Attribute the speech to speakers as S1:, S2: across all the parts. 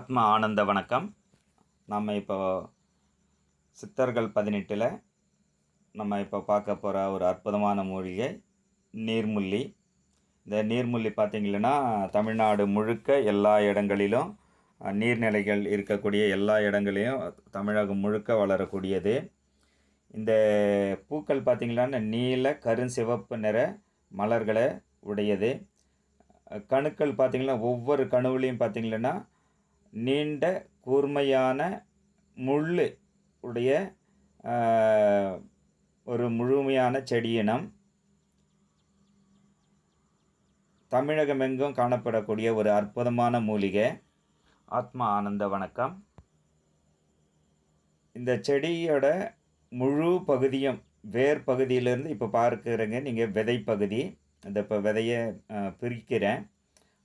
S1: ஆத்ம ஆனந்த வணக்கம். நம்ம இப்போ சித்தர்கள் 18ல் நம்ம இப்போ பார்க்க போகிற ஒரு அற்புதமான மூலிகை நீர்முள்ளி. இந்த நீர்முள்ளி பார்த்திங்கன்னா தமிழ்நாடு முழுக்க எல்லா இடங்களிலும் நீர்நிலைகள் இருக்கக்கூடிய எல்லா இடங்களையும் தமிழகம் முழுக்க வளரக்கூடியது. இந்த பூக்கள் பார்த்திங்கன்னா நீல கருஞ்சிவப்பு நிற மலர்களை உடையது. கணுக்கள் பார்த்திங்கன்னா ஒவ்வொரு கணுவிலையும் பார்த்திங்கன்னா நீண்ட கூர்மையான முள் உடைய ஒரு முழுமையான செடியினம். தமிழகமெங்கும் காணப்படக்கூடிய ஒரு அற்புதமான மூலிகை. ஆத்ம ஆனந்த வணக்கம். இந்த செடியோட முழு பகுதியும் வேர் பகுதியிலேருந்து இப்போ பார்க்குறீங்க நீங்கள் விதை பகுதி. இந்த இப்போ விதையை பிரிக்கிறேன்.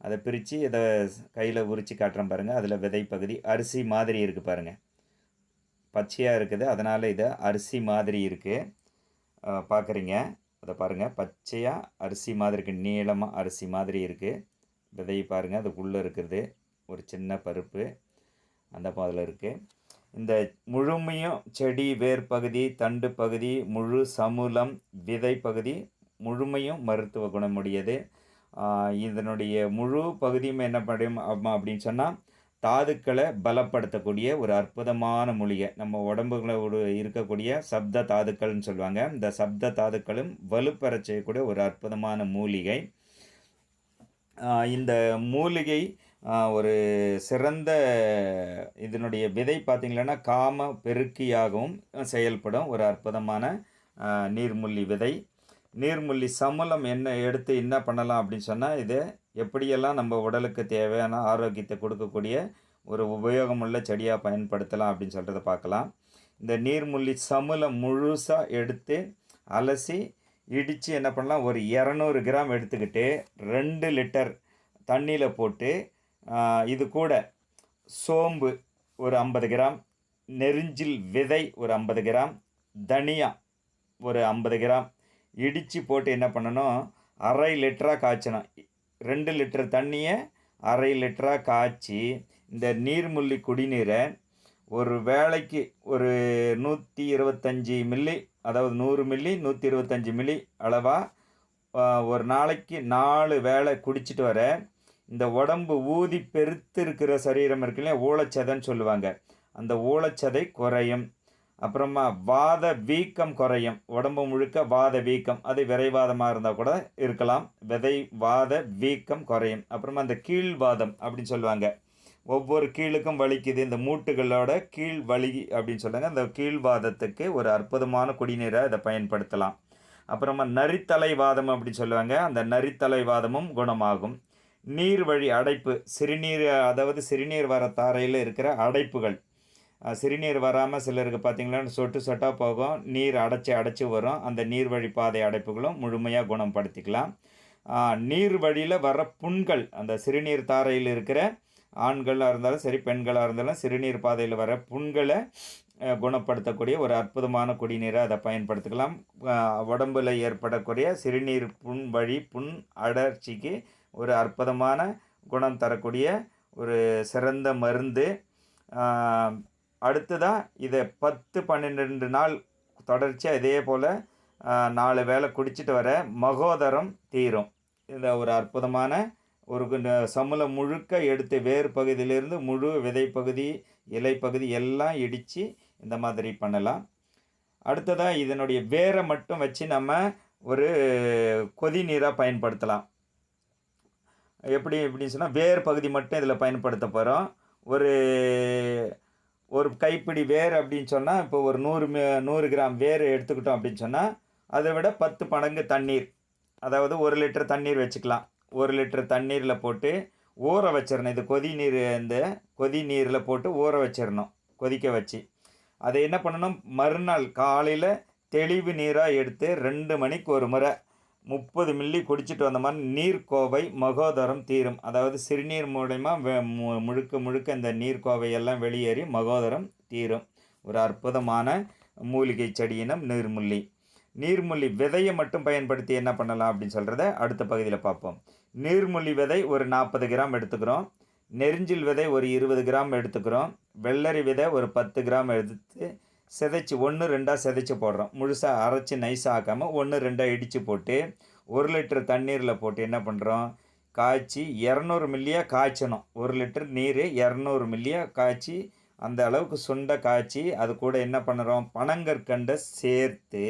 S1: அதை பிரித்து இதை கையில் உரித்து காட்டுறேன் பாருங்கள். அதில் விதை பகுதி அரிசி மாதிரி இருக்குது பாருங்கள், பச்சையாக இருக்குது. அதனால் இதை அரிசி மாதிரி இருக்குது பார்க்குறீங்க. அதை பாருங்கள், பச்சையாக அரிசி மாதிரி இருக்குது, நீளமாக அரிசி மாதிரி இருக்குது. விதையை பாருங்கள், அதுக்குள்ளே இருக்கிறது ஒரு சின்ன பருப்பு அந்த பாதில் இருக்குது. இந்த முழுமையும் செடி வேர் பகுதி, தண்டு பகுதி, முழு சமூலம், விதை பகுதி முழுமையும் மருத்துவ குணமுடையது. இதனுடைய முழு பகுதியும் என்ன பண்ணும் அப்படின்னு சொன்னால் தாதுக்களை பலப்படுத்தக்கூடிய ஒரு அற்புதமான மூலிகை. நம்ம உடம்புகளை இருக்கக்கூடிய சப்த தாதுக்கள்னு சொல்லுவாங்க. இந்த சப்த தாதுக்களும் வலுப்பெற செய்யக்கூடிய ஒரு அற்புதமான மூலிகை. இந்த மூலிகை ஒரு சிறந்த இதனுடைய விதை பார்த்திங்கன்னா காம பெருக்கியாகவும் செயல்படும் ஒரு அற்புதமான நீர்முள்ளி விதை. நீர்முள்ளி சமூலம் எடுத்து என்ன பண்ணலாம் அப்படின்னு சொன்னால், இது எப்படியெல்லாம் நம்ம உடலுக்கு தேவையான ஆரோக்கியத்தை கொடுக்கக்கூடிய ஒரு உபயோகமுள்ள செடியாக பயன்படுத்தலாம் அப்படின்னு சொல்கிறத பார்க்கலாம். இந்த நீர்முள்ளி சமூலம் முழுசாக எடுத்து அலசி இடித்து என்ன பண்ணலாம், ஒரு 200 கிராம் எடுத்துக்கிட்டு 2 லிட்டர் தண்ணியில் போட்டு இது கூட சோம்பு ஒரு 50 கிராம், நெரிஞ்சில் விதை ஒரு 50 கிராம், தனியா ஒரு 50 கிராம் இடித்து போட்டு என்ன பண்ணணும், 1/2 லிட்டராக காய்ச்சணும். 2 லிட்டர் தண்ணியை 1/2 லிட்டராக காய்ச்சி இந்த நீர்முள்ளி குடிநீரை ஒரு வேளைக்கு ஒரு 125 மில்லி, அதாவது 100 மில்லி 125 மில்லி அளவாக ஒரு நாளைக்கு 4 வேளை குடிச்சிட்டு வர இந்த உடம்பு ஊதி பெருத்து இருக்கிற சரீரம் இருக்குல்லையா, ஊழச்சதைன்னு சொல்லுவாங்க, அந்த ஊழச்சதை குறையும். அப்புறமா வாத வீக்கம் குறையும். உடம்பு முழுக்க வாத வீக்கம், அது விரைவாதமாக இருந்தால் கூட இருக்கலாம். விதை வாத வீக்கம் குறையும். அப்புறமா அந்த கீழ்வாதம் அப்படின்னு சொல்லுவாங்க, ஒவ்வொரு கீழுக்கும் வலிக்குது, இந்த மூட்டுகளோட கீழ் வலி அப்படின்னு சொல்லுவாங்க. அந்த கீழ்வாதத்துக்கு ஒரு அற்புதமான குடிநீரை இதை பயன்படுத்தலாம். அப்புறமா நரித்தலை வாதம் அப்படின்னு சொல்லுவாங்க, அந்த நரித்தலை வாதமும் குணமாகும். நீர் வழி அடைப்பு, சிறுநீர், அதாவது சிறுநீர் வர தாரையில் இருக்கிற அடைப்புகள், சிறுநீர் வராமல் சிலருக்கு பார்த்திங்கன்னா சொட்டு சொட்டாக போகும், நீர் அடைச்சி வரும். அந்த நீர் வழி பாதை அடைப்புகளும் முழுமையாக குணப்படுத்திக்கலாம். நீர் வழியில் வர புண்கள், அந்த சிறுநீர் தாரையில் இருக்கிற ஆண்களாக இருந்தாலும் சரி பெண்களாக இருந்தாலும் சிறுநீர் பாதையில் வர புண்களை குணப்படுத்தக்கூடிய ஒரு அற்புதமான குடிநீரை அதை பயன்படுத்திக்கலாம். உடம்பில் ஏற்படக்கூடிய சிறுநீர் புண் வழி புண் அடர்ச்சிக்கு ஒரு அற்புதமான குணம் தரக்கூடிய ஒரு சிறந்த மருந்து. அடுத்ததாக இதை 10-12 நாள் தொடர்ச்சியாக இதே போல் 4 வேளை குடிச்சிட்டு வர மகோதரம் தீரும். இந்த ஒரு அற்புதமான ஒரு சமூலம் முழுக்க எடுத்து வேர் பகுதியிலிருந்து முழு விதைப்பகுதி இலைப்பகுதி எல்லாம் இடித்து இந்த மாதிரி பண்ணலாம். அடுத்ததாக இதனுடைய வேரை மட்டும் வச்சு நம்ம ஒரு கொதி நீராக பயன்படுத்தலாம். எப்படின்னு சொன்னால் வேர் பகுதி மட்டும் இதில் பயன்படுத்த போகிறோம். ஒரு கைப்பிடி வேர் அப்படின்னு சொன்னால், இப்போ ஒரு 100 கிராம் வேர் எடுத்துக்கிட்டோம் அப்படின்னு சொன்னால் அதை விட 10 மடங்கு தண்ணீர், அதாவது 1 லிட்டர் தண்ணீர் வச்சுக்கலாம். 1 லிட்டர் தண்ணீரில் போட்டு ஊற வச்சிடணும். இது இந்த கொதி நீரில் போட்டு ஊற வச்சிடணும், கொதிக்க வச்சு. அதை என்ன பண்ணணும், மறுநாள் காலையில் தெளிவு நீராக எடுத்து 2 மணிக்கு ஒரு முறை 30 மில்லி குடிச்சிட்டு வந்த மாதிரி நீர்க்கோவை மகோதரம் தீரும். அதாவது சிறுநீர் மூலமா முழுக்க இந்த நீர்க்கோவையெல்லாம் வெளியேறி மகோதரம் தீரும். ஒரு அற்புதமான மூலிகை செடியினம் நீர்முள்ளி. நீர்முள்ளி விதையை மட்டும் பயன்படுத்தி என்ன பண்ணலாம் அப்படின்னு சொல்கிறத அடுத்த பகுதியில் பார்ப்போம். நீர்முள்ளி விதை ஒரு 40 கிராம் எடுத்துக்கிறோம். நெரிஞ்சில் விதை ஒரு 20 கிராம் எடுத்துக்கிறோம். வெள்ளரி விதை ஒரு 10 கிராம் எடுத்து சிதைச்சி 1 2 சிதைச்சி போடுறோம். முழுசாக அரைச்சி நைஸாக ஆக்காமல் 1 2 இடித்து போட்டு 1 லிட்டர் தண்ணீரில் போட்டு என்ன பண்ணுறோம், காய்ச்சி 200 மில்லியாக காய்ச்சணும். 1 லிட்டர் நீர் 200 மில்லியாக காய்ச்சி அந்த அளவுக்கு சுண்ட காய்ச்சி அது கூட என்ன பண்ணுறோம், பனங்கற்கண்டை சேர்த்து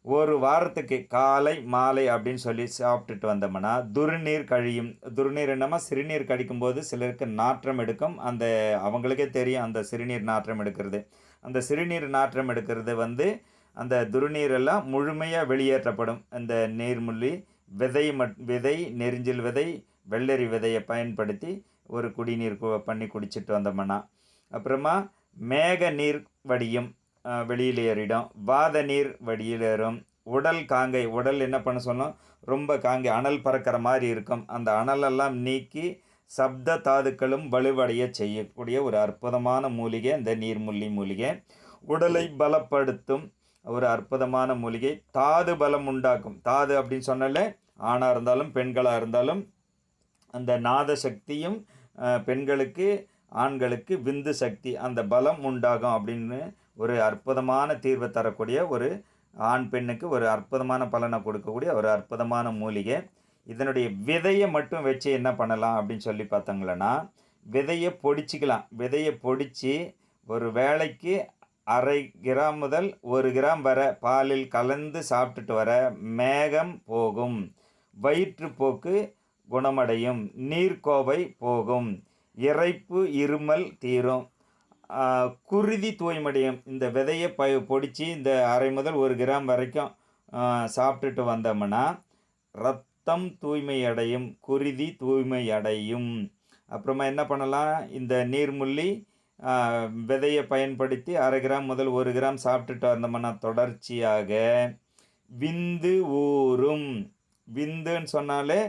S1: ஒரு வாரத்துக்கு காலை மாலை அப்படின்னு சொல்லி சாப்பிட்டுட்டு வந்தோம்னா துர்நீர் கழியும். துர்நீர் என்னமா, சிறுநீர் கழிக்கும்போது சிலருக்கு நாற்றம் எடுக்கும். அந்த அவங்களுக்கே தெரியும் அந்த சிறுநீர் நாற்றம் எடுக்கிறது. அந்த சிறுநீர் நாற்றம் எடுக்கிறது அந்த துர்நீரெல்லாம் முழுமையாக வெளியேற்றப்படும். அந்த நீர்முள்ளி விதை நெரிஞ்சில் விதை வெள்ளரி விதையை பயன்படுத்தி ஒரு குடிநீர் பண்ணி குடிச்சிட்டு வந்தோம்னா, அப்புறமா மேக நீர் வடியும், வெளியில் ஏறிடும். வாத நீர் வெளியேறும். உடல் காங்கை, உடல் என்ன பண்ண சொன்னோம், ரொம்ப காங்கை அனல் பறக்கிற மாதிரி இருக்கும். அந்த அனலெல்லாம் நீக்கி சப்த தாதுக்களும் வலுவடைய செய்யக்கூடிய ஒரு அற்புதமான மூலிகை இந்த நீர்முள்ளி மூலிகை. உடலை பலப்படுத்தும் ஒரு அற்புதமான மூலிகை. தாது பலம் உண்டாக்கும். தாது அப்படின்னு சொன்னால ஆணாக இருந்தாலும் பெண்களாக இருந்தாலும் அந்த நாத சக்தியும் பெண்களுக்கு ஆண்களுக்கு விந்து சக்தி அந்த பலம் உண்டாகும் அப்படின்னு ஒரு அற்புதமான தீர்வை தரக்கூடிய ஒரு ஆண் பெண்ணுக்கு ஒரு அற்புதமான பலனை கொடுக்கக்கூடிய ஒரு அற்புதமான மூலிகை. இதனுடைய விதையை மட்டும் வச்சு என்ன பண்ணலாம் அப்படின்னு சொல்லி பார்த்தாங்களன்னா, விதையை பொடிச்சிக்கலாம். விதையை பொடித்து ஒரு வேளைக்கு 1/2 கிராம் முதல் 1 கிராம் வரை பாலில் கலந்து சாப்பிட்டுட்டு வர மேகம் போகும், வயிற்றுப்போக்கு குணமடையும், நீர்க்கோவை போகும், இரைப்பு இருமல் தீரும், குருதி தூய்மடையும். இந்த விதையை பொடித்து இந்த 1/2 முதல் 1 கிராம் வரைக்கும் சாப்பிட்டுட்டு வந்தோம்னா ரத்தம் தூய்மை அடையும், குருதி தூய்மை அடையும். அப்புறமா என்ன பண்ணலாம், இந்த நீர்முள்ளி விதையை பயன்படுத்தி 1/2 கிராம் முதல் 1 கிராம் சாப்பிட்டுட்டு வந்தோம்னா தொடர்ச்சியாக விந்து ஊறும். விந்துன்னு சொன்னாலே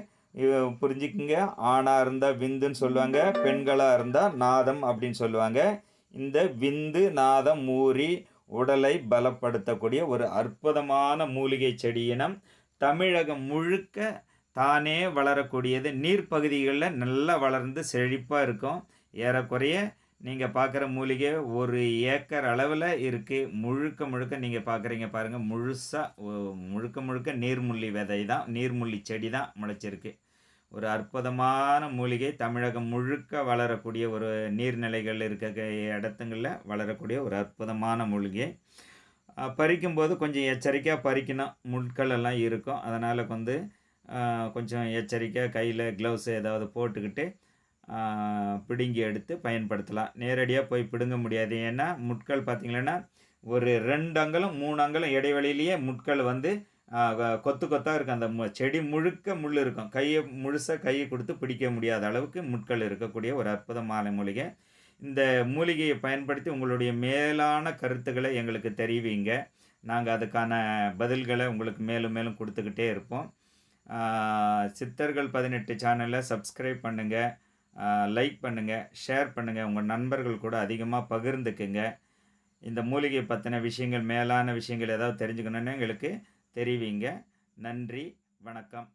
S1: புரிஞ்சுக்குங்க, ஆணாக இருந்தால் விந்துன்னு சொல்லுவாங்க, பெண்களாக இருந்தால் நாதம் அப்படின்னு சொல்லுவாங்க. இந்த விந்து நாதம் ஊறி உடலை பலப்படுத்தக்கூடிய ஒரு அற்புதமான மூலிகை செடியினம். தமிழகம் முழுக்க தானே வளரக்கூடியது. நீர்ப்பகுதிகளில் நல்லா வளர்ந்து செழிப்பாக இருக்கும். ஏறக்குறைய நீங்கள் பார்க்குற மூலிகை 1 ஏக்கர் அளவில் இருக்குது. முழுக்க நீங்கள் பார்க்குறீங்க பாருங்கள், முழுக்க நீர்முள்ளி விதை தான், நீர்முள்ளி செடி தான் முளைச்சிருக்கு. ஒரு அற்புதமான மூலிகை. தமிழகம் முழுக்க வளரக்கூடிய ஒரு நீர்நிலைகள் இருக்க இடத்துங்களில் வளரக்கூடிய ஒரு அற்புதமான மூலிகை. பறிக்கும்போது கொஞ்சம் எச்சரிக்கையாக பறிக்கணும். முட்கள் எல்லாம் இருக்கும். அதனால் கொஞ்சம் எச்சரிக்கையாக கையில் க்ளவுஸ் ஏதாவது போட்டுக்கிட்டு பிடுங்கி எடுத்து பயன்படுத்தலாம். நேரடியாக போய் பிடுங்க முடியாது. ஏன்னா முட்கள் பார்த்திங்கன்னா ஒரு 2 அங்குலம் 3 அங்குலம் இடைவெளியிலேயே முட்கள் கொத்து கொத்தாக இருக்கும். அந்த செடி முழுக்க முள் இருக்கும். கையை கொடுத்து பிடிக்க முடியாத அளவுக்கு முட்கள் இருக்கக்கூடிய ஒரு அற்புதமான மூலிகை. இந்த மூலிகையை பயன்படுத்தி உங்களுடைய மேலான கருத்துக்களை எங்களுக்கு தெரிவிங்க. நாங்கள் அதுக்கான பதில்களை உங்களுக்கு மேலும் மேலும் கொடுத்துக்கிட்டே இருப்போம். சித்தர்கள் 18 சேனலை சப்ஸ்கிரைப் பண்ணுங்கள், லைக் பண்ணுங்கள், ஷேர் பண்ணுங்கள். உங்கள் நண்பர்கள் கூட அதிகமாக பகிர்ந்துக்குங்க. இந்த மூலிகை பற்றின விஷயங்கள், மேலான விஷயங்கள் ஏதாவது தெரிஞ்சுக்கணுன்னு எங்களுக்கு தெரிவிங்க. நன்றி, வணக்கம்.